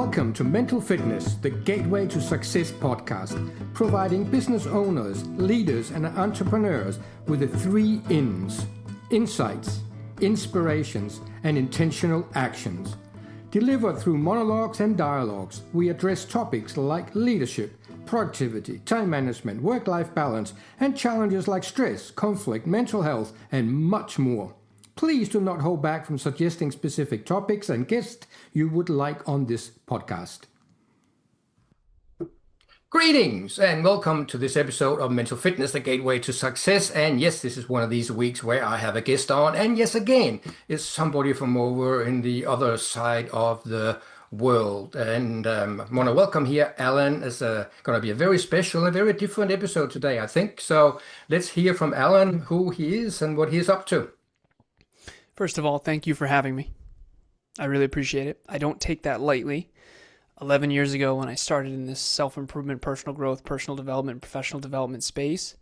Welcome to Mental Fitness, the Gateway to Success podcast, providing business owners, leaders, and entrepreneurs with the 3 INs: insights, inspirations, and intentional actions. Delivered through monologues and dialogues, we address topics like leadership, productivity, time management, work-life balance, and challenges like stress, conflict, mental health, and much more. Please do not hold back from suggesting specific topics and guests you would like on this podcast. Greetings and welcome to this episode of Mental Fitness, the Gateway to Success. And yes, this is one of these weeks where I have a guest on. And yes, again, it's somebody from over in the other side of the world. And I want to welcome here Alan. It's going to be a very special, a very different episode today, I think. So let's hear from Alan who he is and what he's up to. First of all, thank you for having me. I really appreciate it. I don't take that lightly. 11 years ago when I started in this self-improvement, personal growth, personal development, professional development space,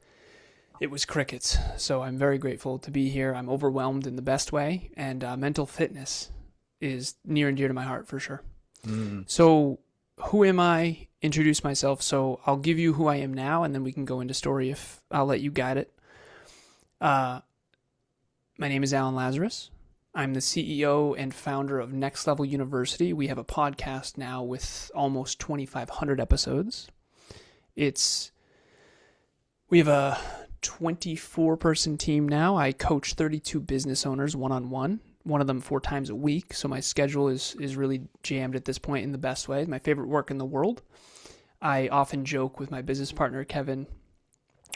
it was crickets. So I'm very grateful to be here. I'm overwhelmed in the best way, and mental fitness is near and dear to my heart for sure. So who am I? Introduce myself. So I'll give you who I am now, and then we can go into story if I'll let you guide it. My name is Alan Lazaros. I'm the CEO and founder of Next Level University. We have a podcast now with almost 2,500 episodes. We have a 24-person team now. I coach 32 business owners one-on-one, one of them 4 times a week. So my schedule is really jammed at this point in the best way. My favorite work in the world. I often joke with my business partner, Kevin.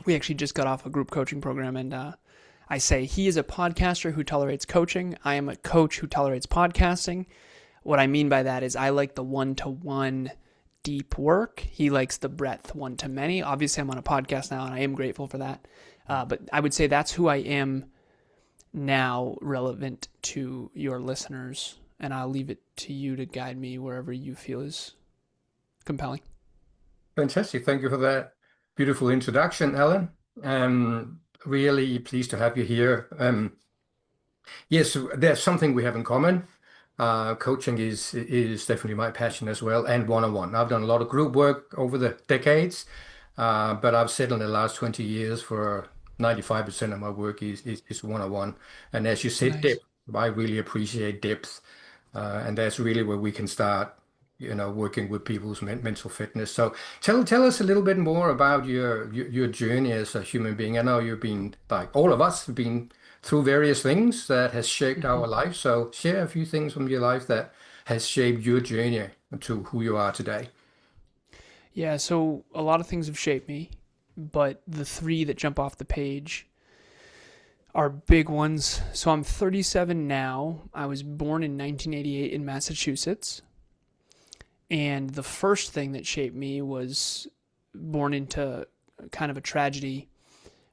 We actually just got off a group coaching program, and I say he is a podcaster who tolerates coaching. I am a coach who tolerates podcasting. What I mean by that is I like the one-to-one deep work. He likes the breadth one-to-many. Obviously, I'm on a podcast now, and I am grateful for that. But I would say that's who I am now, relevant to your listeners. And I'll leave it to you to guide me wherever you feel is compelling. Fantastic. Thank you for that beautiful introduction, Alan. Really pleased to have you here. Yes, there's something we have in common. Coaching is definitely my passion as well, and one-on-one. I've done a lot of group work over the decades, but I've said in the last 20 years for 95% of my work is one-on-one. And as you said, Nice. depth. I really appreciate depth, and that's really where we can start, working with people's mental fitness. So tell us a little bit more about your journey as a human being. I know you've been, like all of us, have been through various things that has shaped our life. So share a few things from your life that has shaped your journey to who you are today. Yeah, so a lot of things have shaped me, but the 3 that jump off the page are big ones. So I'm 37 now. I was born in 1988 in Massachusetts. And the first thing that shaped me was born into kind of a tragedy.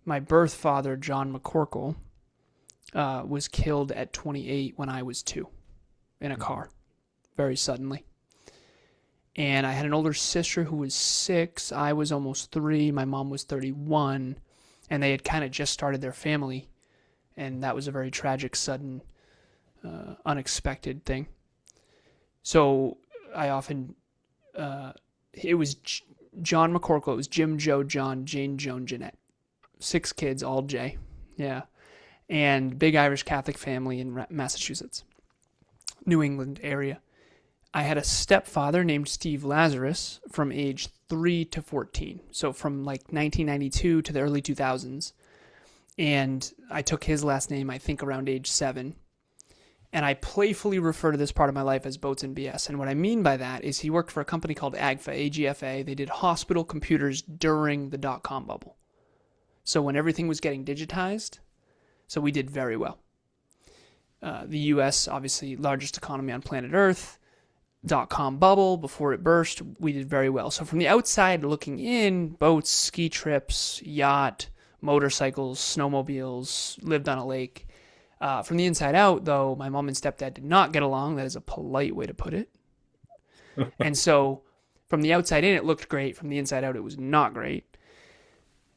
My birth father, John McCorkle, was killed at 28 when I was 2 in a car, very suddenly. And I had an older sister who was 6. I was almost 3. My mom was 31. And they had kind of just started their family. And that was a very tragic, sudden, unexpected thing. So I often, it was John McCorkle. It was Jim, Joe, John, Jane, Joan, Jeanette. 6 kids, all J. Yeah. And big Irish Catholic family in Massachusetts, New England area. I had a stepfather named Steve Lazaros from age 3 to 14. So from like 1992 to the early 2000s. And I took his last name, I think, around age 7. And I playfully refer to this part of my life as Boats and BS. And what I mean by that is he worked for a company called AGFA. They did hospital computers during the dot-com bubble. So when everything was getting digitized, so we did very well. The U.S., obviously, largest economy on planet Earth. Dot-com bubble, before it burst, we did very well. So from the outside looking in, boats, ski trips, yacht, motorcycles, snowmobiles, lived on a lake. From the inside out, though, my mom and stepdad did not get along. That is a polite way to put it. And so from the outside in, it looked great. From the inside out, it was not great.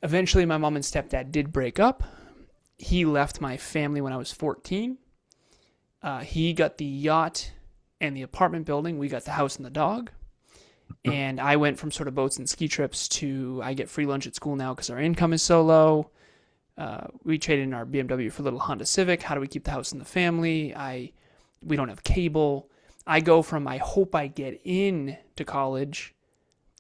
Eventually, my mom and stepdad did break up. He left my family when I was 14. He got the yacht And the apartment building, we got the house and the dog. And I went from sort of boats and ski trips to I get free lunch at school now because our income is so low. We traded in our BMW for a little Honda Civic. How do we keep the house in the family? We don't have cable. I go from I hope I get in to college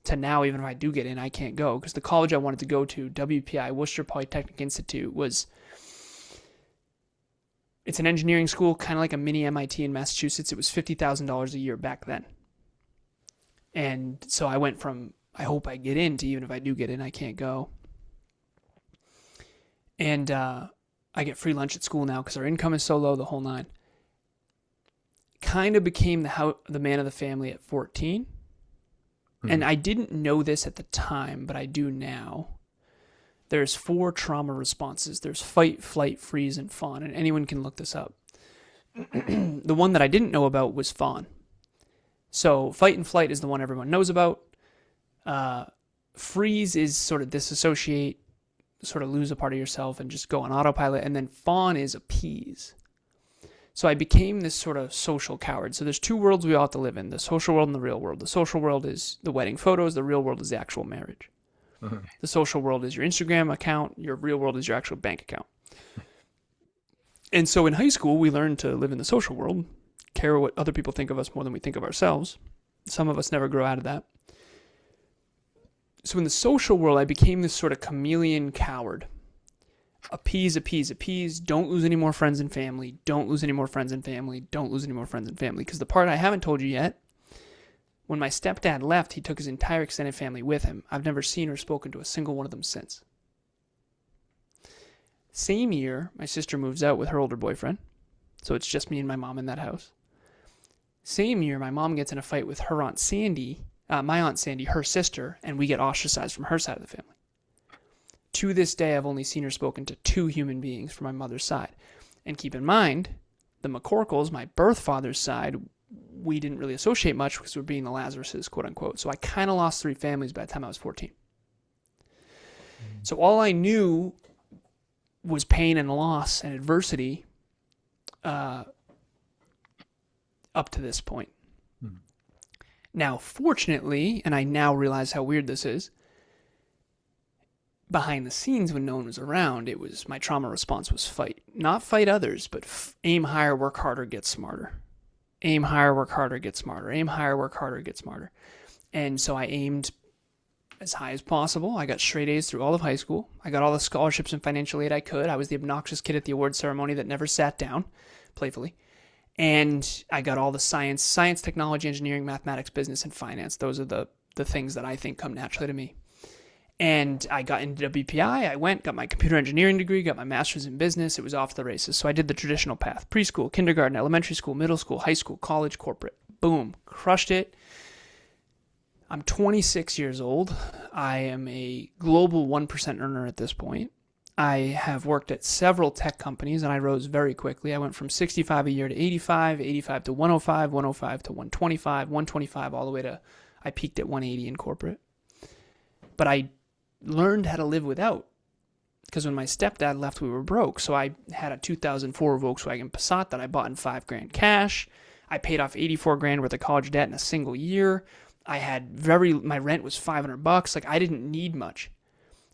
to now, even if I do get in, I can't go because the college I wanted to go to, WPI, Worcester Polytechnic Institute, it's an engineering school, kind of like a mini MIT in Massachusetts. It was $50,000 a year back then. And so I went from I hope I get in to even if I do get in, I can't go. And I get free lunch at school now because our income is so low, the whole nine. Kind of became the man of the family at 14. And I didn't know this at the time, but I do now. There's 4 trauma responses. There's fight, flight, freeze, and fawn. And anyone can look this up. The one that I didn't know about was fawn. So fight and flight is the one everyone knows about. Freeze is sort of disassociate, sort of lose a part of yourself and just go on autopilot. And then fawn is appease. So I became this sort of social coward. So there's 2 worlds we all have to live in, the social world and the real world. The social world is the wedding photos. The real world is the actual marriage. Uh-huh. The social world is your Instagram account. Your real world is your actual bank account. And so in high school, we learned to live in the social world, care what other people think of us more than we think of ourselves. Some of us never grow out of that. So in the social world, I became this sort of chameleon coward. Appease, appease, appease. Don't lose any more friends and family. Don't lose any more friends and family. Don't lose any more friends and family. Because the part I haven't told you yet, when my stepdad left, he took his entire extended family with him. I've never seen or spoken to a single one of them since. Same year, my sister moves out with her older boyfriend. So it's just me and my mom in that house. Same year, my mom gets in a fight with her Aunt Sandy, my Aunt Sandy, her sister, and we get ostracized from her side of the family. To this day, I've only seen or spoken to 2 human beings from my mother's side. And keep in mind, the McCorkles, my birth father's side, we didn't really associate much because we were being the Lazaroses, quote unquote. So I kind of lost 3 families by the time I was 14. So all I knew was pain and loss and adversity up to this point. Now, fortunately, and I now realize how weird this is, behind the scenes when no one was around, it was my trauma response was fight. Not fight others, but aim higher, work harder, get smarter. Aim higher, work harder, get smarter. Aim higher, work harder, get smarter. And so I aimed as high as possible. I got straight A's through all of high school. I got all the scholarships and financial aid I could. I was the obnoxious kid at the award ceremony that never sat down, playfully. And I got all the science, technology, engineering, mathematics, business, and finance. Those are the things that I think come naturally to me. And I got into WPI. I went, got my computer engineering degree, got my master's in business. It was off to the races. So I did the traditional path: preschool, kindergarten, elementary school, middle school, high school, college, corporate. Boom. Crushed it. I'm 26 years old. I am a global 1% earner at this point. I have worked at several tech companies, and I rose very quickly. I went from 65 a year to 85, 85 to 105, 105 to 125, 125 all the way to, I peaked at 180 in corporate. But I learned how to live without, because when my stepdad left, we were broke. So I had a 2004 Volkswagen Passat that I bought in $5,000 cash. I paid off $84,000 worth of college debt in a single year. I had my rent was $500. Like, I didn't need much.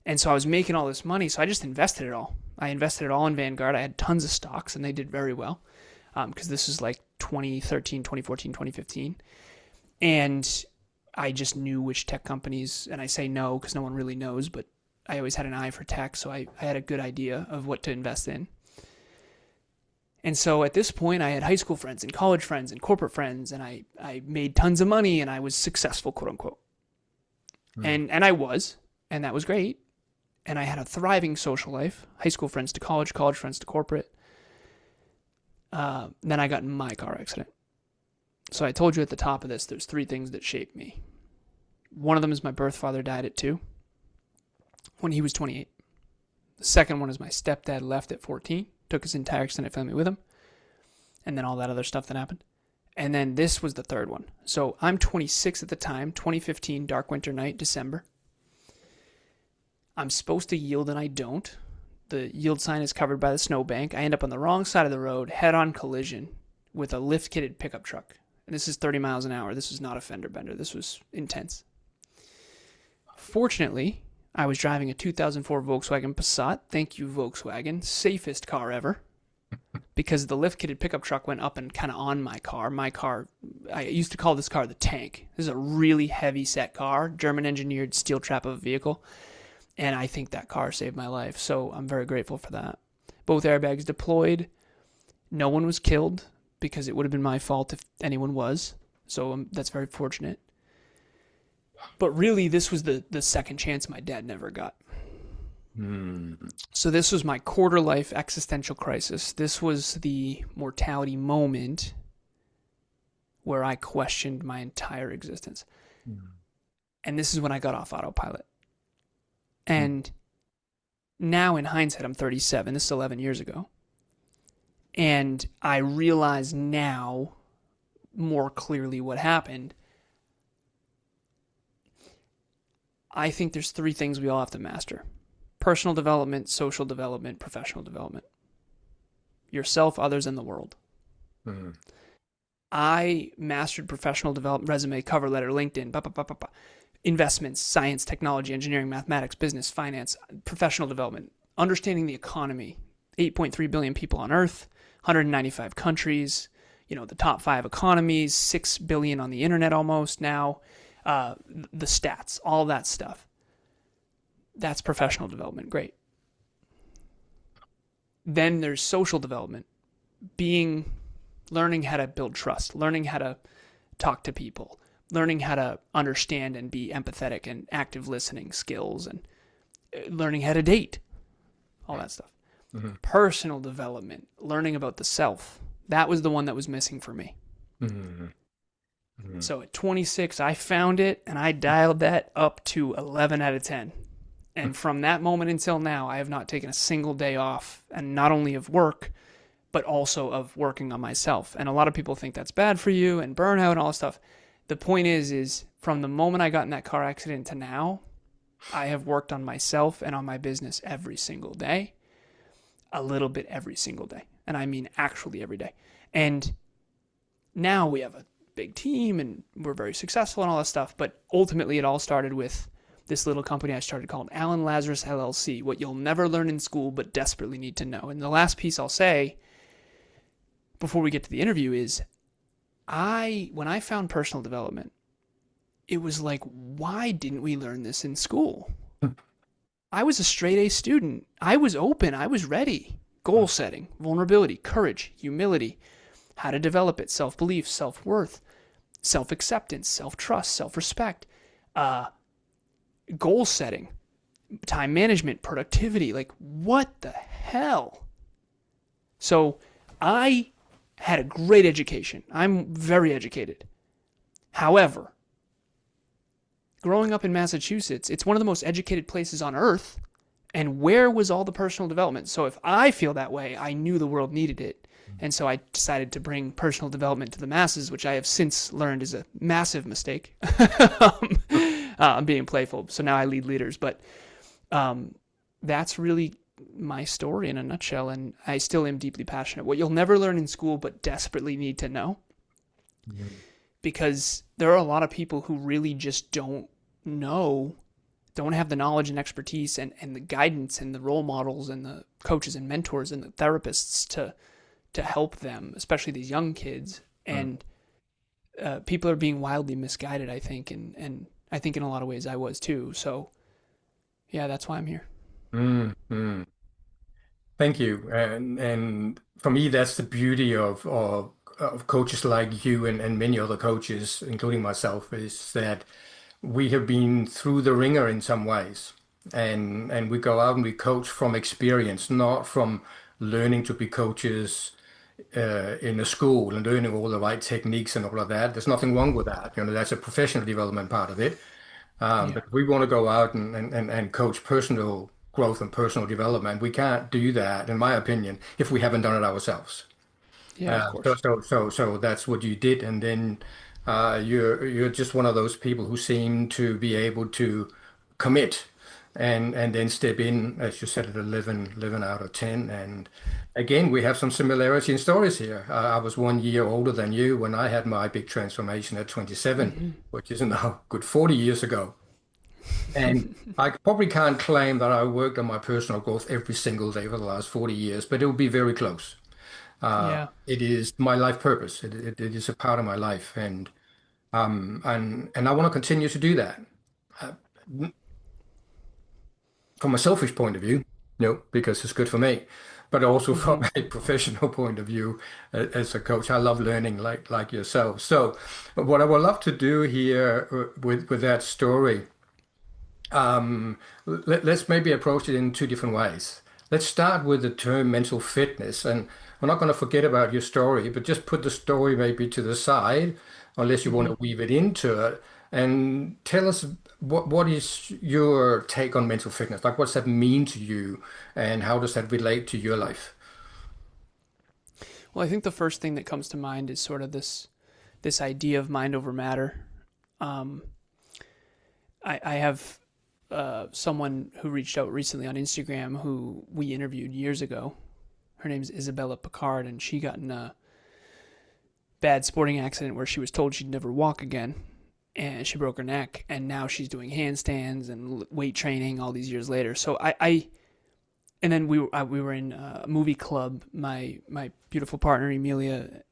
And so I was making all this money. So I just invested it all. I invested it all in Vanguard. I had tons of stocks and they did very well. Because this is like 2013, 2014, 2015. And I just knew which tech companies, and I say no because no one really knows, but I always had an eye for tech, so I had a good idea of what to invest in. And so at this point, I had high school friends and college friends and corporate friends, and I made tons of money, and I was successful, quote unquote. Mm. And I was, and that was great. And I had a thriving social life, high school friends to college friends to corporate. Then I got in my car accident. So I told you at the top of this, there's 3 things that shaped me. One of them is my birth father died at 2 when he was 28. The second one is my stepdad left at 14, took his entire extended family with him, and then all that other stuff that happened. And then this was the third one. So I'm 26 at the time, 2015, dark winter night, December. I'm supposed to yield and I don't. The yield sign is covered by the snowbank. I end up on the wrong side of the road, head-on collision with a lift-kitted pickup truck. And this is 30 miles an hour. This was not a fender bender. This was intense. Fortunately, I was driving a 2004 Volkswagen Passat. Thank you, Volkswagen. Safest car ever. Because the lift-kitted pickup truck went up and kind of on my car. My car, I used to call this car the tank. This is a really heavy-set car, German-engineered steel trap of a vehicle. And I think that car saved my life, so I'm very grateful for that. Both airbags deployed. No one was killed, because it would have been my fault if anyone was. So that's very fortunate. But really, this was the second chance my dad never got. So this was my quarter-life existential crisis. This was the mortality moment where I questioned my entire existence. And this is when I got off autopilot. And now in hindsight, I'm 37. This is 11 years ago. And I realize now more clearly what happened. I think there's three things we all have to master: personal development, social development, professional development. Yourself, others, and the world. I mastered professional development, resume, cover letter, LinkedIn, investments, science, technology, engineering, mathematics, business, finance, professional development, understanding the economy. 8.3 billion people on Earth, 195 countries, the top 5 economies, 6 billion on the internet almost now, the stats, all that stuff. That's professional development. Great. Then there's social development, learning how to build trust, learning how to talk to people, learning how to understand and be empathetic, and active listening skills, and learning how to date, all that stuff. Personal development, learning about the self. That was the one that was missing for me. So at 26, I found it, and I dialed that up to 11 out of 10. And from that moment until now, I have not taken a single day off, and not only of work, but also of working on myself. And a lot of people think that's bad for you, and burnout and all that stuff. The point is from the moment I got in that car accident to now, I have worked on myself and on my business every single day, a little bit every single day. And I mean actually every day. And now we have a big team, and we're very successful and all that stuff. But ultimately, it all started with this little company I started called Alan Lazaros LLC, what you'll never learn in school but desperately need to know. And the last piece I'll say before we get to the interview is when I found personal development, it was like, why didn't we learn this in school? I was a straight A student. I was open. I was ready. Goal setting, vulnerability, courage, humility, how to develop it, self-belief, self-worth, self-acceptance, self-trust, self-respect, goal setting, time management, productivity. Like, what the hell? So I had a great education. I'm very educated. However, growing up in Massachusetts, it's one of the most educated places on earth. And where was all the personal development? So if I feel that way, I knew the world needed it. And so I decided to bring personal development to the masses, which I have since learned is a massive mistake. I'm being playful. So now I lead leaders. But that's really my story in a nutshell. And I still am deeply passionate. What you'll never learn in school but desperately need to know. Because there are a lot of people who really just don't have the knowledge and expertise and the guidance and the role models and the coaches and mentors and the therapists to help them, especially these young kids. And people are being wildly misguided, I think. And I think in a lot of ways I was too. So yeah, that's why I'm here. Thank you. And for me, that's the beauty of coaches like you and many other coaches, including myself, is that we have been through the ringer in some ways. And we go out and we coach from experience, not from learning to be coaches in a school and learning all the right techniques and all of that. There's nothing wrong with that. That's a professional development part of it. But we want to go out and coach personal growth and personal development. We can't do that, in my opinion, if we haven't done it ourselves. Yeah, of course. So that's what you did, and then you're just one of those people who seem to be able to commit and then step in, as you said, at 11 out of 10. And again, we have some similarity in stories here. I was 1 year older than you when I had my big transformation at 27, Hmm. which is now good 40 years ago. And I probably can't claim that I worked on my personal growth every single day for the last 40 years, but it will be very close. Yeah. It is my life purpose. It is a part of my life, and I want to continue to do that. Uh, from a selfish point of view, no, because it's good for me, but also Hmm. from a professional point of view, as a coach, I love learning like yourself. So, what I would love to do here with that story, let's maybe approach it in two different ways. Let's start with the term mental fitness, and we're not going to forget about your story, but just put the story maybe to the side, unless you want Hmm. to weave it into it, and tell us what is your take on mental fitness? Like, what's that mean to you, and how does that relate to your life? Well, I think the first thing that comes to mind is sort of this idea of mind over matter. Um, I have someone who reached out recently on Instagram who we interviewed years ago. Her name's Isabella Picard, and she got in a bad sporting accident where she was told she'd never walk again, and she broke her neck. And now she's doing handstands and weight training all these years later. So I and then we were in a movie club. My beautiful partner Emilia,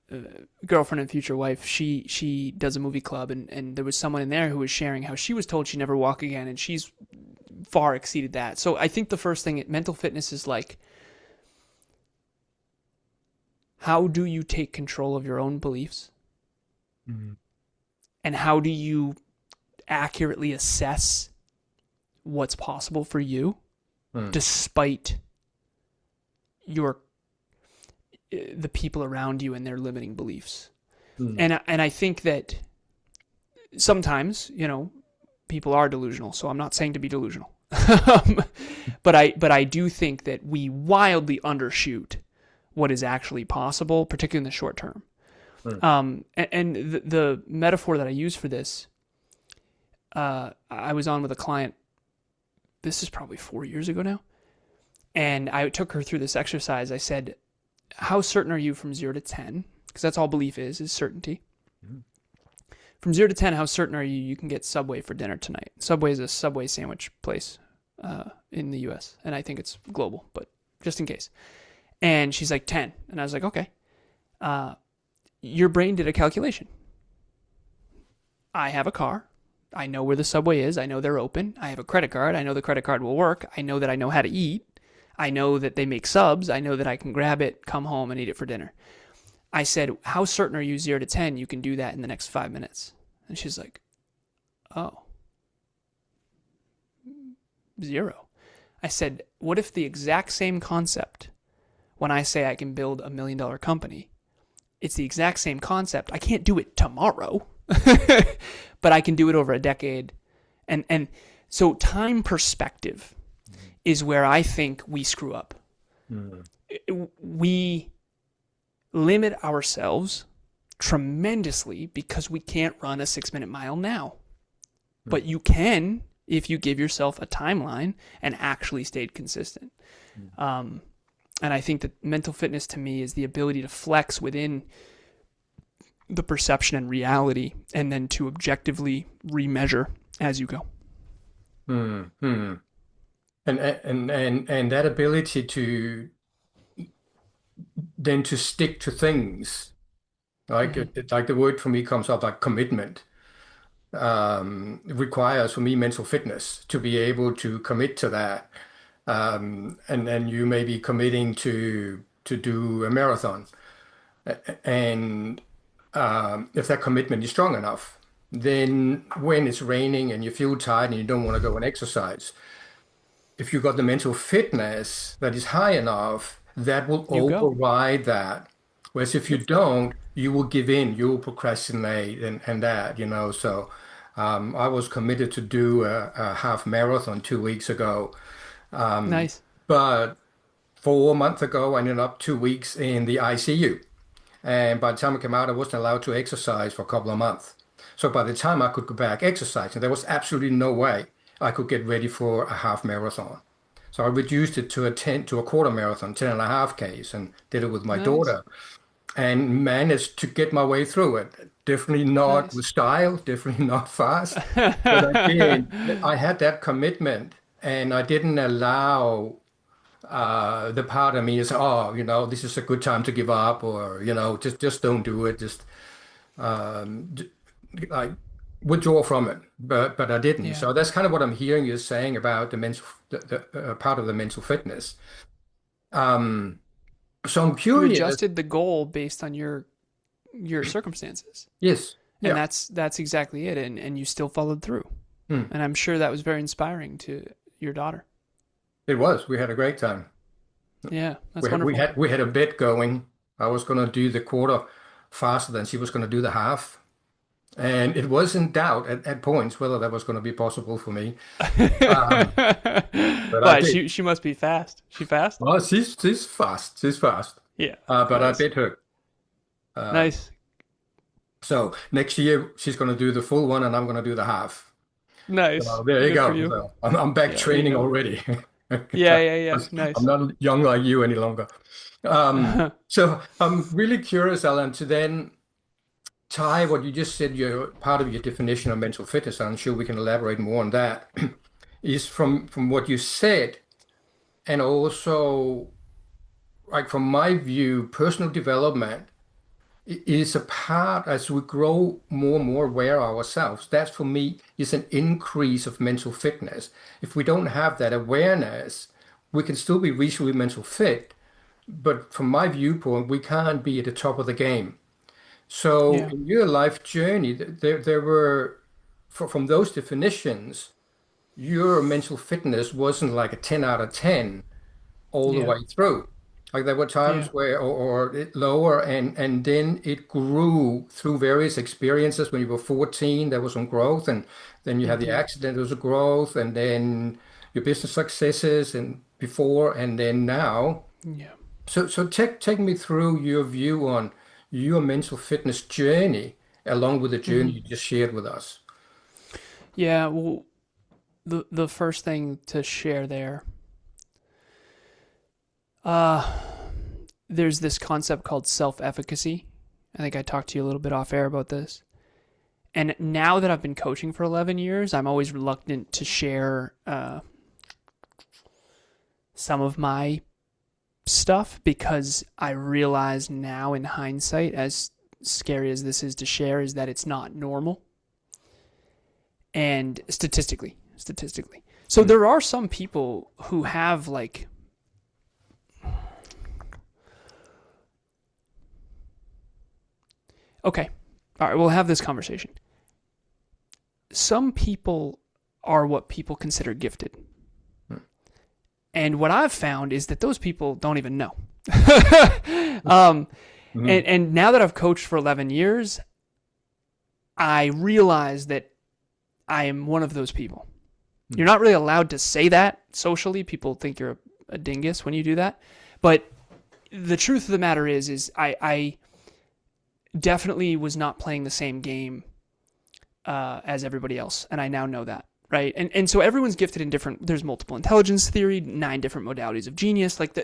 girlfriend and future wife, she does a movie club, and there was someone in there who was sharing how she was told she'd never walk again, and she's far exceeded that. So I think the first thing, mental fitness is like, how do you take control of your own beliefs, Mm. and how do you accurately assess what's possible for you Mm. despite your the people around you and their limiting beliefs. Mm. And I think that sometimes, people are delusional, so I'm not saying to be delusional. But I do think that we wildly undershoot what is actually possible, particularly in the short term. Mm. And the metaphor that I use for this, I was on with a client. This is probably 4 years ago now, and I took her through this exercise. I said, "How certain are you from 0 to 10?" Because that's all belief is certainty. Mm. From 0 to 10, how certain are you can get Subway for dinner tonight? Subway is a Subway sandwich place in the U.S., and I think it's global, but just in case. And she's like 10, and I was like, okay. Your brain did a calculation. I have a car. I know where the Subway is. I know they're open. I have a credit card. I know the credit card will work. I know that I know how to eat. I know that they make subs. I know that I can grab it, come home, and eat it for dinner. I said, how certain are you 0 to 10 you can do that in the next 5 minutes? And she's like, oh, 0. I said, what if the exact same concept, when I say I can build $1 million company, it's the exact same concept. I can't do it tomorrow, but I can do it over a decade. And so time perspective is where I think we screw up. Mm. We limit ourselves tremendously because we can't run a 6-minute mile now. But you can if you give yourself a timeline and actually stayed consistent. And I think that mental fitness to me is the ability to flex within the perception and reality, and then to objectively remeasure as you go. Mm. Mm. And that ability to then to stick to things, like Mm-hmm. like the word for me comes up like commitment. It requires for me mental fitness to be able to commit to that. And then you may be committing to do a marathon, and if that commitment is strong enough, then when it's raining and you feel tired and you don't want to go and exercise, if you've got the mental fitness that is high enough, that will You go. override that. Whereas if you Yep. don't, you will give in, you will procrastinate and that. So I was committed to do a half marathon 2 weeks ago. Nice. But 4 months ago, I ended up 2 weeks in the ICU. And by the time I came out, I wasn't allowed to exercise for a couple of months. So by the time I could go back exercising, there was absolutely no way I could get ready for a half marathon. So I reduced it to a quarter marathon, 10.5 Ks, and did it with my Nice. daughter and managed to get my way through it. Definitely not Nice. with style, definitely not fast. But again, I had that commitment and I didn't allow the part of me is, oh, this is a good time to give up, or, just don't do it. Just like withdraw from it. But I didn't. Yeah. So that's kind of what I'm hearing you saying about the part of the mental fitness. Um, so I'm You curious. adjusted the goal based on your circumstances. Yes. And Yeah. that's exactly it. And you still followed through. Hmm. And I'm sure that was very inspiring to your daughter. It was. We had a great time. Yeah, that's We had we wonderful. had we had a bet going. I was going to do the quarter faster than she was going to do the half, and it was in doubt at points whether that was going to be possible for me. Um, but I But did. she must be fast. She fast? Well, she's fast. She's fast. Yeah. But I Nice. bet her. Um, Nice. so next year she's going to do the full one, and I'm going to do the half. Nice. So there you Good for go. you. So I'm back Yeah, there you training go. already. Yeah, yeah, yeah. I'm Nice. not young like you any longer. So I'm really curious, Alan, to then tie what you just said, your part of your definition of mental fitness. I'm sure we can elaborate more on that. Is from what you said, and also like from my view, personal development is a part as we grow more and more aware of ourselves. That for me is an increase of mental fitness. If we don't have that awareness, we can still be reasonably mental fit, but from my viewpoint, we can't be at the top of the game. So Yeah. in your life journey, there were, from those definitions, your mental fitness wasn't like a 10 out of 10 all the Yeah. way through. Like there were Yeah. times where, or it lower, and then it grew through various experiences. When you were 14, there was some growth, and then you had the Mm-hmm. accident, there was a growth, and then your business successes, and before, and then now. Yeah. So take me through your view on your mental fitness journey, along with the journey Mm-hmm. you just shared with us. Yeah. Well, the first thing to share there, uh, there's this concept called self-efficacy. I think I talked to you a little bit off air about this. And now that I've been coaching for 11 years, I'm always reluctant to share some of my stuff because I realize now in hindsight, as scary as this is to share, is that it's not normal. And statistically. So there are some people who have like, okay, all right, we'll have this conversation. Some people are what people consider gifted. And what I've found is that those people don't even know. Mhm. And now that I've coached for 11 years, I realize that I am one of those people. You're not really allowed to say that socially. People think you're a dingus when you do that. But the truth of the matter is I definitely was not playing the same game as everybody else. And I now know that. Right. And so everyone's gifted in different, there's multiple intelligence theory, 9 different modalities of genius. Like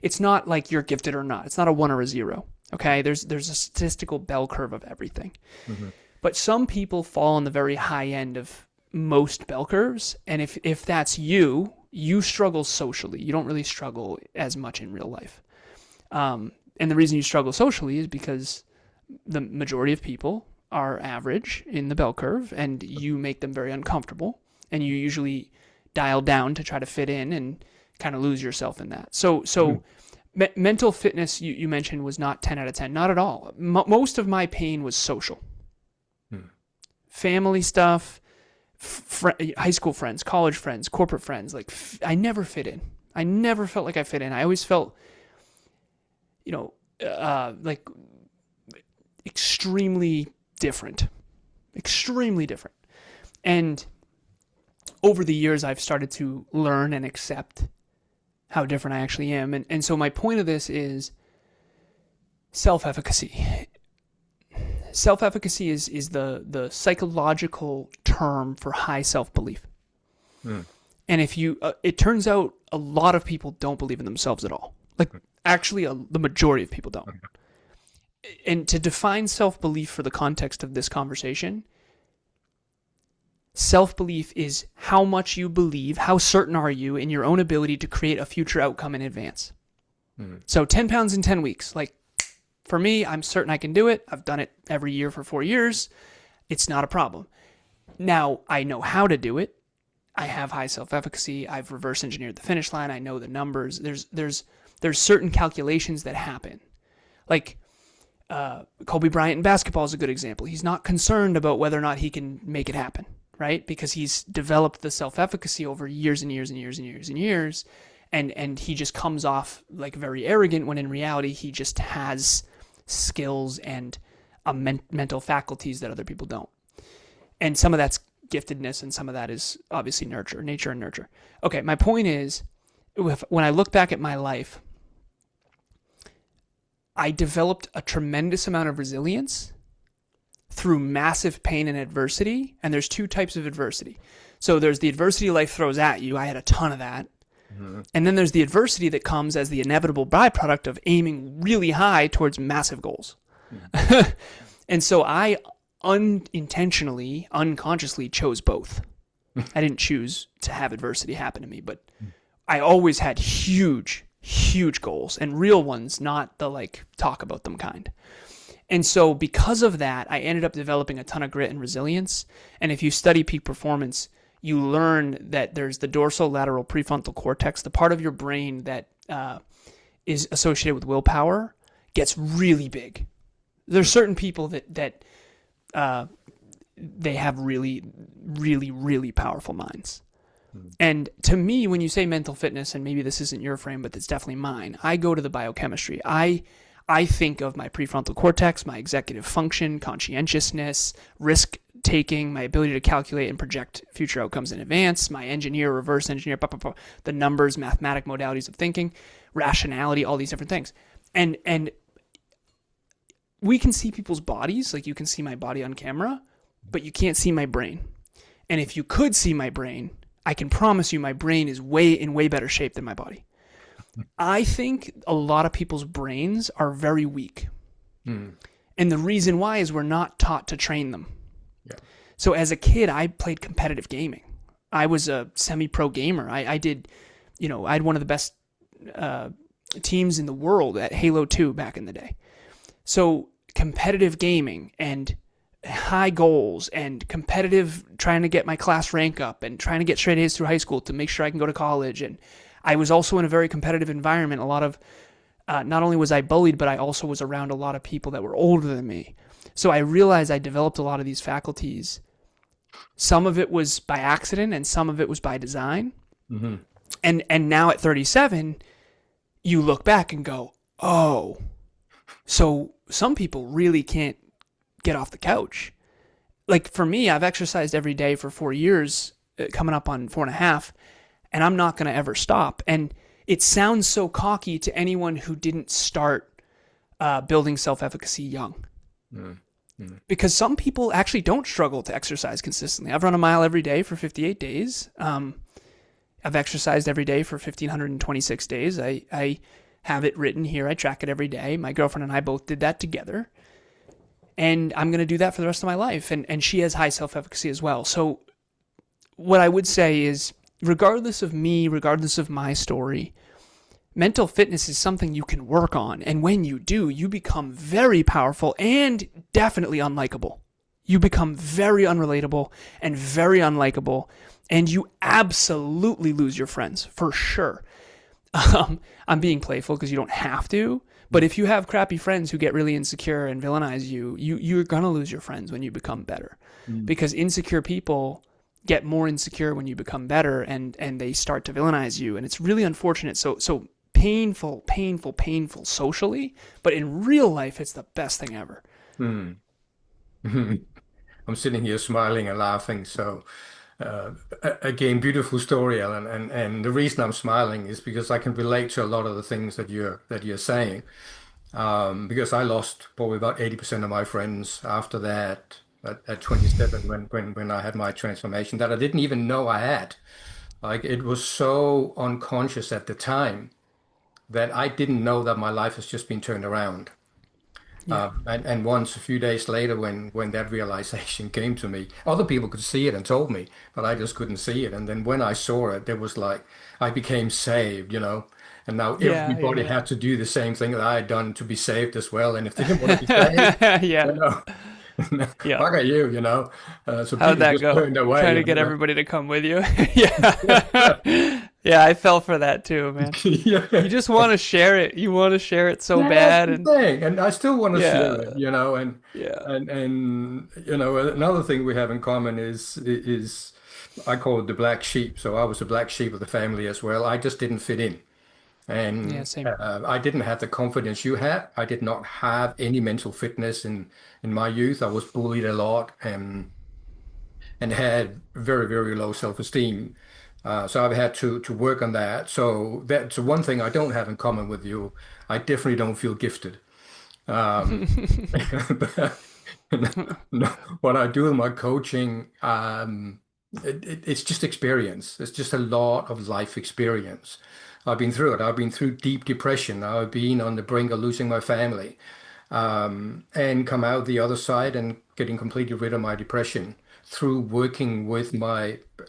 it's not like you're gifted or not. It's not a 1 or a 0. Okay. There's a statistical bell curve of everything. Mhm. But some people fall on the very high end of most bell curves. And if that's you, you struggle socially. You don't really struggle as much in real life. And the reason you struggle socially is because the majority of people are average in the bell curve and you make them very uncomfortable. And you usually dial down to try to fit in and kind of lose yourself in that. So mental fitness, you mentioned, was not 10 out of 10. Not at all. Most of my pain was social. Family stuff, high school friends, college friends, corporate friends. Like, I never fit in. I never felt like I fit in. I always felt, like extremely different. And over the years, I've started to learn and accept how different I actually am. And so my point of this is self-efficacy. Self-efficacy is the psychological term for high self-belief. Mm. And if you, it turns out a lot of people don't believe in themselves at all. Like, actually, the majority of people don't. And to define self-belief for the context of this conversation, self-belief is how much you believe, how certain are you in your own ability to create a future outcome in advance. So 10 pounds in 10 weeks. Like, for me, I'm certain I can do it. I've done it every year for 4 years. It's not a problem. Now, I know how to do it. I have high self-efficacy. I've reverse engineered the finish line. I know the numbers. There's certain calculations that happen. Like, Kobe Bryant in basketball is a good example. He's not concerned about whether or not he can make it happen, right? Because he's developed the self-efficacy over years and years and years and years and years. And he just comes off like very arrogant when in reality he just has skills and mental faculties that other people don't. And some of that's giftedness and some of that is obviously nature and nurture. Okay, my point is, when I look back at my life, I developed a tremendous amount of resilience through massive pain and adversity. And there's two types of adversity. So there's the adversity life throws at you. I had a ton of that. And then there's the adversity that comes as the inevitable byproduct of aiming really high towards massive goals. And so I unintentionally, unconsciously chose both. I didn't choose to have adversity happen to me, but I always had huge, huge goals and real ones, not the like talk about them kind. And so because of that, I ended up developing a ton of grit and resilience. And if you study peak performance, you learn that there's the dorsolateral prefrontal cortex, the part of your brain that is associated with willpower, gets really big. There's certain people that they have really, really, really powerful minds. And to me, when you say mental fitness, and maybe this isn't your frame, but it's definitely mine, I go to the biochemistry. I think of my prefrontal cortex, my executive function, conscientiousness, risk taking, my ability to calculate and project future outcomes in advance, my engineer, reverse engineer, the numbers, mathematic modalities of thinking, rationality, all these different things. And we can see people's bodies, like you can see my body on camera, but you can't see my brain. And if you could see my brain, I can promise you my brain is in way better shape than my body. I think a lot of people's brains are very weak. And the reason why is we're not taught to train them. Yeah. So as a kid, I played competitive gaming. I was a semi-pro gamer. I did, I had one of the best teams in the world at Halo 2 back in the day. So competitive gaming and high goals and competitive trying to get my class rank up and trying to get straight A's through high school to make sure I can go to college. And I was also in a very competitive environment. A lot of, not only was I bullied, but I also was around a lot of people that were older than me. So I realized I developed a lot of these faculties. Some of it was by accident and some of it was by design. Mm-hmm. And now at 37, you look back and go, oh, so some people really can't get off the couch. Like for me, I've exercised every day for 4 years, coming up on 4.5, and I'm not going to ever stop. And it sounds so cocky to anyone who didn't start building self-efficacy young. Mm-hmm. Because some people actually don't struggle to exercise consistently. I've run a mile every day for 58 days. I've exercised every day for 1,526 days. I have it written here. I track it every day. My girlfriend and I both did that together. And I'm going to do that for the rest of my life. And she has high self-efficacy as well. So what I would say is, regardless of me, regardless of my story, mental fitness is something you can work on. And when you do, you become very powerful and definitely unlikable. You become very unrelatable and very unlikable. And you absolutely lose your friends, for sure. I'm being playful because you don't have to. But if you have crappy friends who get really insecure and villainize you, you're going to lose your friends when you become better. Because insecure people get more insecure when you become better and they start to villainize you. And it's really unfortunate. So painful socially, but in real life, it's the best thing ever. I'm sitting here smiling and laughing. So again, beautiful story, Alan. And the reason I'm smiling is because I can relate to a lot of the things that you're saying. Because I lost probably about 80% of my friends after that at 27 when I had my transformation that I didn't even know I had. Like it was so unconscious at the time that I didn't know that my life has just been turned around. Yeah. And once a few days later, when that realization came to me, other people could see it and told me, but I just couldn't see it. And then when I saw it, it was like I became saved, you know. And now Yeah, yeah, everybody yeah. had to do the same thing that I had done to be saved as well. And if they didn't want to be saved, Yeah. you know, Yeah. fuck you, you know. So How'd people that just go? turned away, Trying you to get know. everybody to come with you. Yeah. Yeah, I fell for that too, man. You Yeah. just want to share it. You want to share it so Yeah, that's bad the and thing. And I still want to share yeah. it, you know, Yeah. and you know, another thing we have in common is I call it the black sheep. So I was the black sheep of the family as well. I just didn't fit in. Yeah, And same. I didn't have the confidence you had. I did not have any mental fitness in my youth. I was bullied a lot and had very, very low self-esteem. So I've had to work on that. So that's one thing I don't have in common with you. I definitely don't feel gifted. Um, no, what I do in my coaching, it's just experience. It's just a lot of life experience. I've been through it. I've been through deep depression. I've been on the brink of losing my family, and come out the other side and getting completely rid of my depression through working with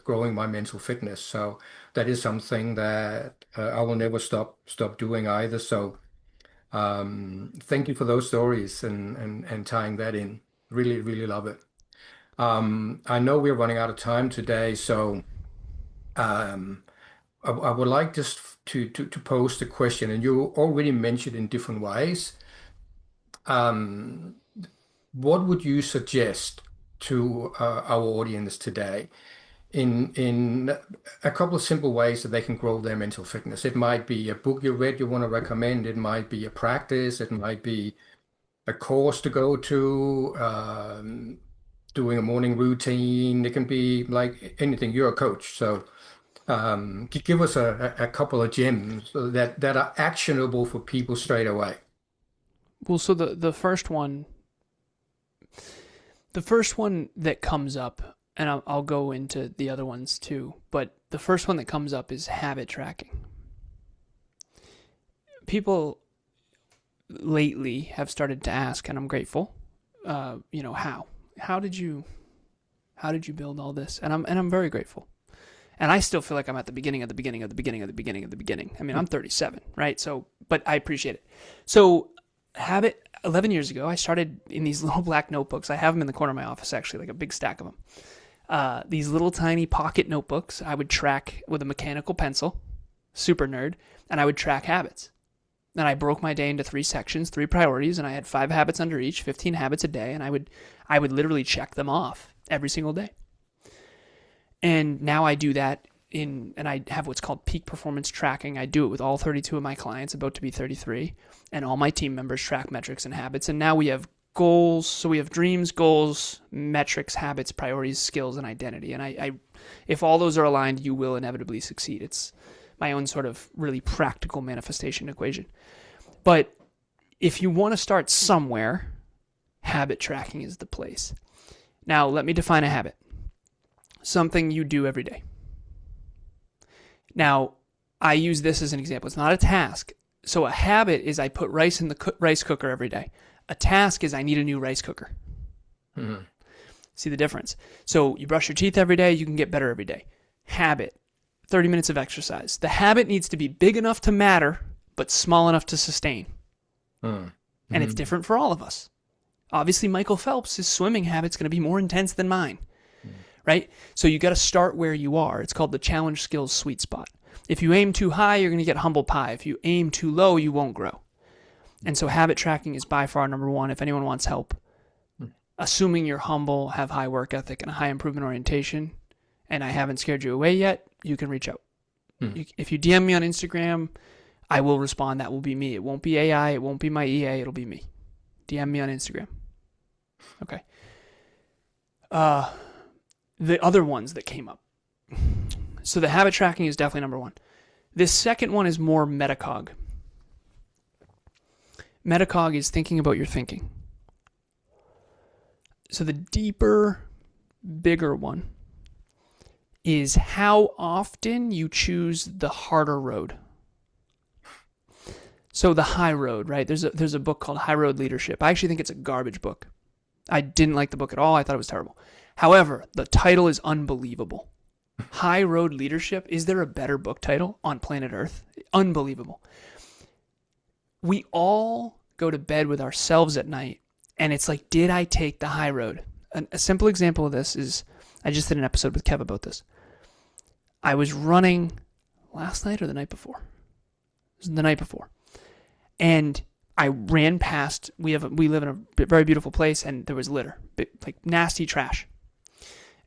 growing my mental fitness. So that is something that I will never stop doing either. So. Thank you for those stories and tying that in. Really, really love it. I know we're running out of time today, so um, I would like just to pose the question, and you already mentioned in different ways. Um, what would you suggest to our audience today in a couple of simple ways that they can grow their mental fitness? It might be a book you read you want to recommend. It might be a practice. It might be a course to go to, doing a morning routine. It can be like anything. You're a coach, so give us a couple of gems that are actionable for people straight away. Well, so the first one that comes up, and I'll go into the other ones too, but the first one that comes up is habit tracking. People lately have started to ask, and I'm grateful. How did you build all this? And I'm very grateful. And I still feel like I'm at the beginning of the beginning of the beginning of the beginning of the beginning. I mean, I'm 37, right? So, but I appreciate it. So, habit 11 years ago, I started in these little black notebooks. I have them in the corner of my office, actually, like a big stack of them. These little tiny pocket notebooks I would track with a mechanical pencil, super nerd, and I would track habits. And I broke my day into 3 sections, 3 priorities, and I had 5 habits under each, 15 habits a day, and I would literally check them off every single day. And now I do that and I have what's called peak performance tracking. I do it with all 32 of my clients, about to be 33, and all my team members track metrics and habits. And now we have goals. So we have dreams, goals, metrics, habits, priorities, skills, and identity. And I if all those are aligned, you will inevitably succeed. It's my own sort of really practical manifestation equation. But if you want to start somewhere, habit tracking is the place. Now, let me define a habit. Something you do every day. Now, I use this as an example. It's not a task. So a habit is I put rice in the rice cooker every day. A task is I need a new rice cooker. Mm-hmm. See the difference? So you brush your teeth every day, you can get better every day. Habit, 30 minutes of exercise. The habit needs to be big enough to matter, but small enough to sustain. Mm-hmm. And it's different for all of us. Obviously, Michael Phelps' swimming habit's going to be more intense than mine. Right? So you got to start where you are. It's called the challenge skills sweet spot. If you aim too high, you're going to get humble pie. If you aim too low, you won't grow. And so habit tracking is by far number one if anyone wants help. Assuming you're humble, have high work ethic, and a high improvement orientation, and I haven't scared you away yet, you can reach out. If you DM me on Instagram, I will respond. That will be me. It won't be AI. It won't be my EA. It'll be me. DM me on Instagram. Okay. The other ones that came up. So the habit tracking is definitely number one. This second one is more metacog. Metacog is thinking about your thinking. So the deeper, bigger one is how often you choose the harder road. So the high road, right? There's a book called High Road Leadership. I actually think it's a garbage book. I didn't like the book at all. I thought it was terrible. However, the title is unbelievable. High Road Leadership. Is there a better book title on planet Earth? Unbelievable. We all go to bed with ourselves at night, and it's like, did I take the high road? A simple example of this is, I just did an episode with Kev about this. I was running last night or the night before. It was the night before. And I ran past, we live in a very beautiful place, and there was litter, like nasty trash.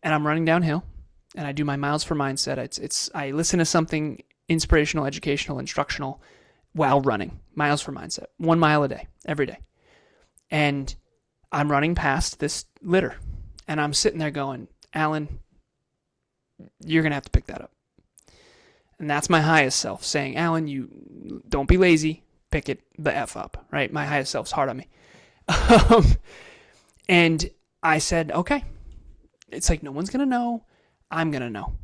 And I'm running downhill, and I do my miles for mindset. I listen to something inspirational, educational, instructional while running. Miles for mindset. 1 mile a day, every day. And I'm running past this litter, and I'm sitting there going, Alan, you're going to have to pick that up. And that's my highest self saying, Alan, you don't be lazy. Pick it the F up, right? My highest self's hard on me. And I said, okay. It's like, no one's going to know. I'm going to know.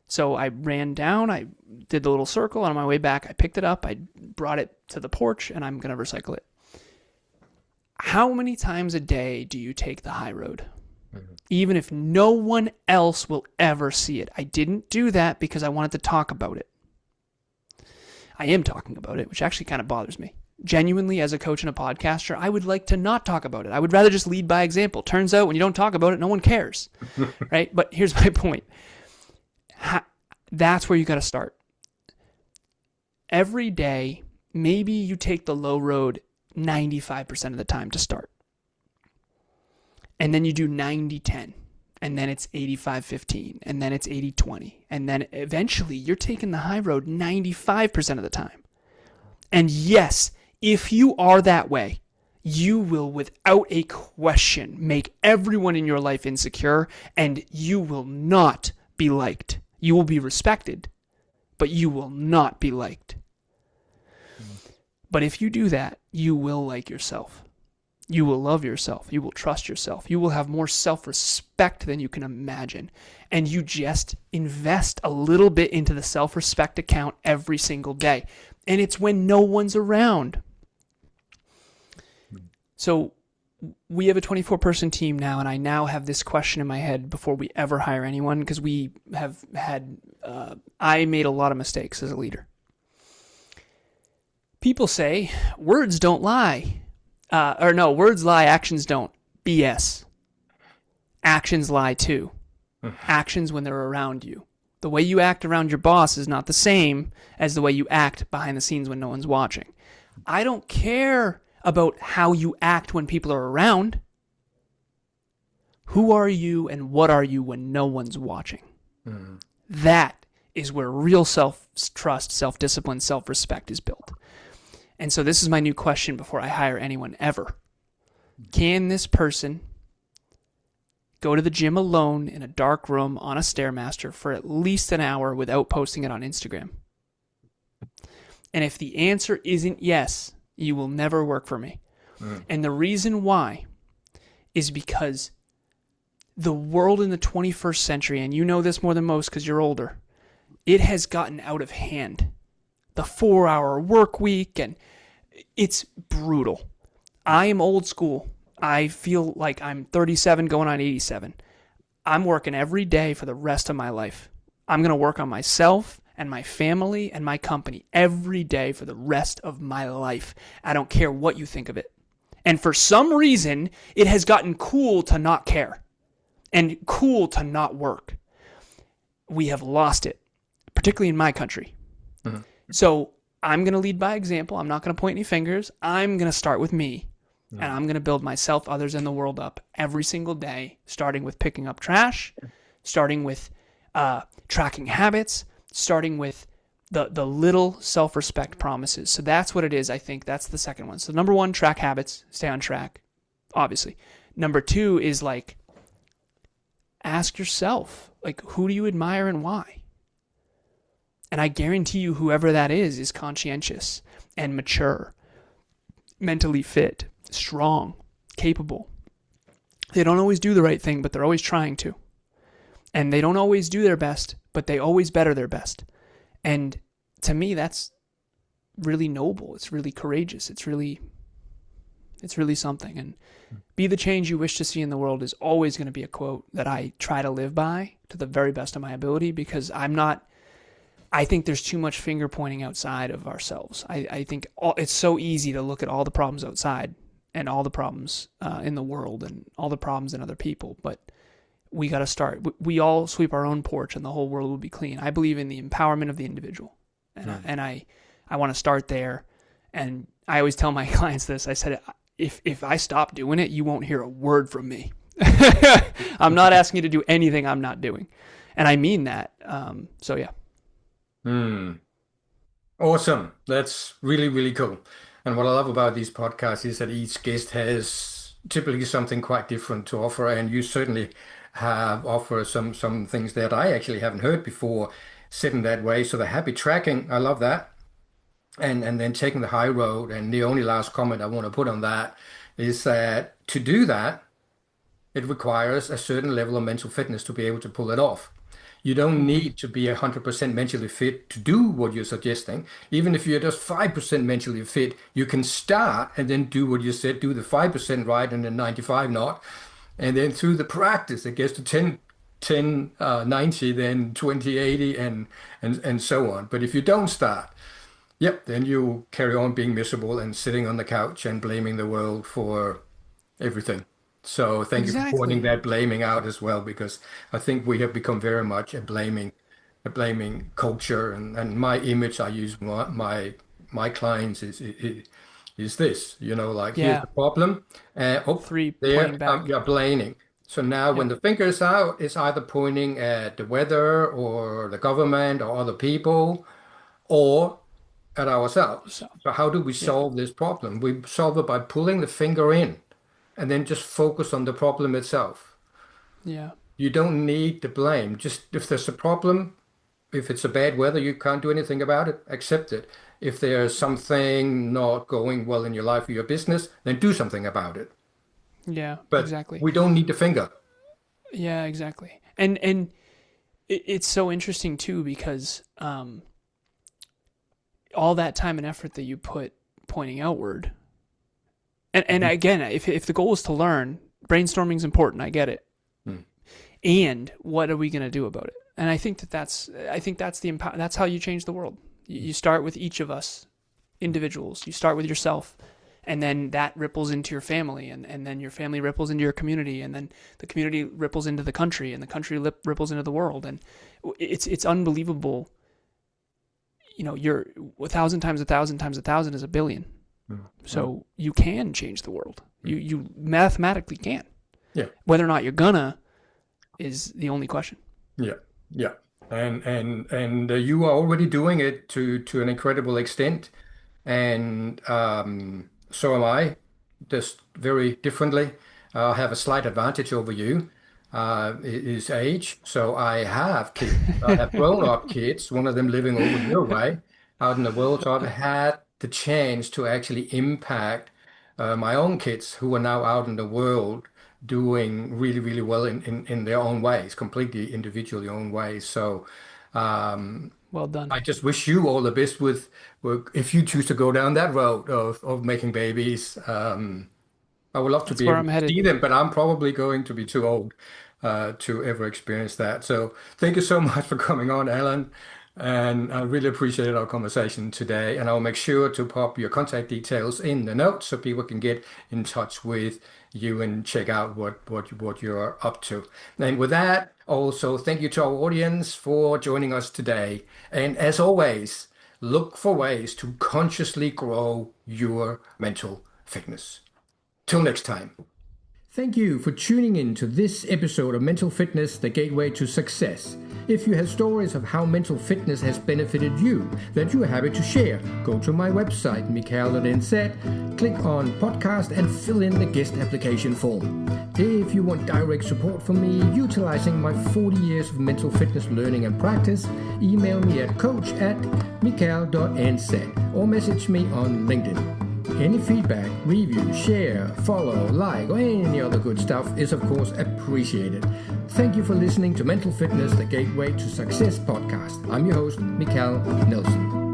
So I ran down. I did the little circle. And on my way back, I picked it up. I brought it to the porch, and I'm going to recycle it. How many times a day do you take the high road? Even if no one else will ever see it. I didn't do that because I wanted to talk about it. I am talking about it, which actually kind of bothers me. Genuinely, as a coach and a podcaster, I would like to not talk about it. I would rather just lead by example. Turns out when you don't talk about it, no one cares, right? But here's my point. That's where you got to start. Every day, maybe you take the low road 95% of the time to start. And then you do 90-10. And then it's 85-15, and then it's 80-20, and then eventually you're taking the high road 95% of the time. And yes, if you are that way, you will without a question make everyone in your life insecure, and you will not be liked. You will be respected, but you will not be liked. But if you do that, you will like yourself. You will love yourself. You will trust yourself. You will have more self-respect than you can imagine. And you just invest a little bit into the self-respect account every single day. And it's when no one's around. So we have a 24-person team now, and I now have this question in my head before we ever hire anyone, because we have had, I made a lot of mistakes as a leader. People say, words don't lie. Words lie, actions don't. BS. Actions lie too. Actions when they're around you. The way you act around your boss is not the same as the way you act behind the scenes when no one's watching. I don't care about how you act when people are around. Who are you and what are you when no one's watching? That is where real self-trust, self-discipline, self-respect is built. And so this is my new question before I hire anyone ever. Can this person go to the gym alone in a dark room on a Stairmaster for at least an hour without posting it on Instagram? And if the answer isn't yes, you will never work for me. And the reason why is because the world in the 21st century, and you know this more than most because you're older, it has gotten out of hand. The 4-hour work week, and it's brutal. I am old school. I feel like I'm 37 going on 87. I'm working every day for the rest of my life. I'm going to work on myself and my family and my company every day for the rest of my life. I don't care what you think of it. And for some reason, it has gotten cool to not care and cool to not work. We have lost it, particularly in my country. So I'm going to lead by example. I'm not going to point any fingers. I'm going to start with me. And I'm going to build myself, others, and the world up every single day, starting with picking up trash, starting with tracking habits, starting with the little self-respect promises. So that's what it is, I think. That's the second one. So number one, track habits, stay on track, obviously. Number two is like, ask yourself, like, who do you admire and why? And I guarantee you whoever that is conscientious and mature, mentally fit, strong, capable. They don't always do the right thing, but they're always trying to. And they don't always do their best, but they always better their best. And to me, that's really noble. It's really courageous. It's really something. And be the change you wish to see in the world is always going to be a quote that I try to live by to the very best of my ability, because I think there's too much finger pointing outside of ourselves. I think it's so easy to look at all the problems outside and all the problems in the world and all the problems in other people, but we got to start. We all sweep our own porch and the whole world will be clean. I believe in the empowerment of the individual. And I want to start there. And I always tell my clients this. I said, if I stop doing it, you won't hear a word from me. I'm not asking you to do anything I'm not doing. And I mean that. So yeah. Awesome. That's really, really cool. And what I love about these podcasts is that each guest has typically something quite different to offer. And you certainly have offered some things that I actually haven't heard before, sitting that way. So the habit tracking, I love that. And then taking the high road. And the only last comment I want to put on that is that to do that, it requires a certain level of mental fitness to be able to pull it off. You don't need to be 100% mentally fit to do what you're suggesting. Even if you're just 5% mentally fit, you can start and then do what you said, do the 5% right and then 95 not. And then through the practice, it gets to 10, 90, then 20, 80, and so on. But if you don't start, then you carry on being miserable and sitting on the couch and blaming the world for everything. So thank you for pointing that blaming out as well, because I think we have become very much a blaming culture. And my image I use my clients is this, like here's the problem. Pointing back. You're blaming. So now when the finger is out, it's either pointing at the weather or the government or other people or at ourselves. So how do we solve this problem? We solve it by pulling the finger in and then just focus on the problem itself. Yeah. You don't need the blame. Just if there's a problem, if it's a bad weather, you can't do anything about it, accept it. If there's something not going well in your life or your business, then do something about it. Yeah, but exactly. We don't need the finger. Yeah, exactly. And it's so interesting too, because all that time and effort that you put pointing outward, and again, if the goal is to learn, brainstorming is important. I get it. And what are we going to do about it? And I think that's how you change the world. You start with each of us, individuals. You start with yourself, and then that ripples into your family, and then your family ripples into your community, and then the community ripples into the country, and the country ripples into the world. And it's unbelievable. You're 1,000 times 1,000 times 1,000 is 1,000,000,000. So you can change the world. You mathematically can. Yeah. Whether or not you're gonna is the only question. Yeah. And you are already doing it to an incredible extent, and so am I, just very differently. I have a slight advantage over you, is age. So I have kids. I have grown-up kids. One of them living over your way, out in the world. So I've had the chance to actually impact my own kids, who are now out in the world doing really, really well in their own ways, completely individually own ways. So well done. I just wish you all the best with if you choose to go down that road of making babies. I would love to be able to see them, but I'm probably going to be too old to ever experience that. So thank you so much for coming on, Alan. And I really appreciated our conversation today. And I'll make sure to pop your contact details in the notes so people can get in touch with you and check out what you're up to. And with that, also thank you to our audience for joining us today. And as always, look for ways to consciously grow your mental fitness. Till next time. Thank you for tuning in to this episode of Mental Fitness, the Gateway to Success. If you have stories of how mental fitness has benefited you that you are happy to share, go to my website, mikael.nz, click on podcast and fill in the guest application form. If you want direct support from me utilizing my 40 years of mental fitness learning and practice, email me at coach@mikael.nz or message me on LinkedIn. Any feedback, review, share, follow, like, or any other good stuff is of course appreciated. Thank you for listening to Mental Fitness, the Gateway to Success podcast. I'm your host, Mikael Nielsen.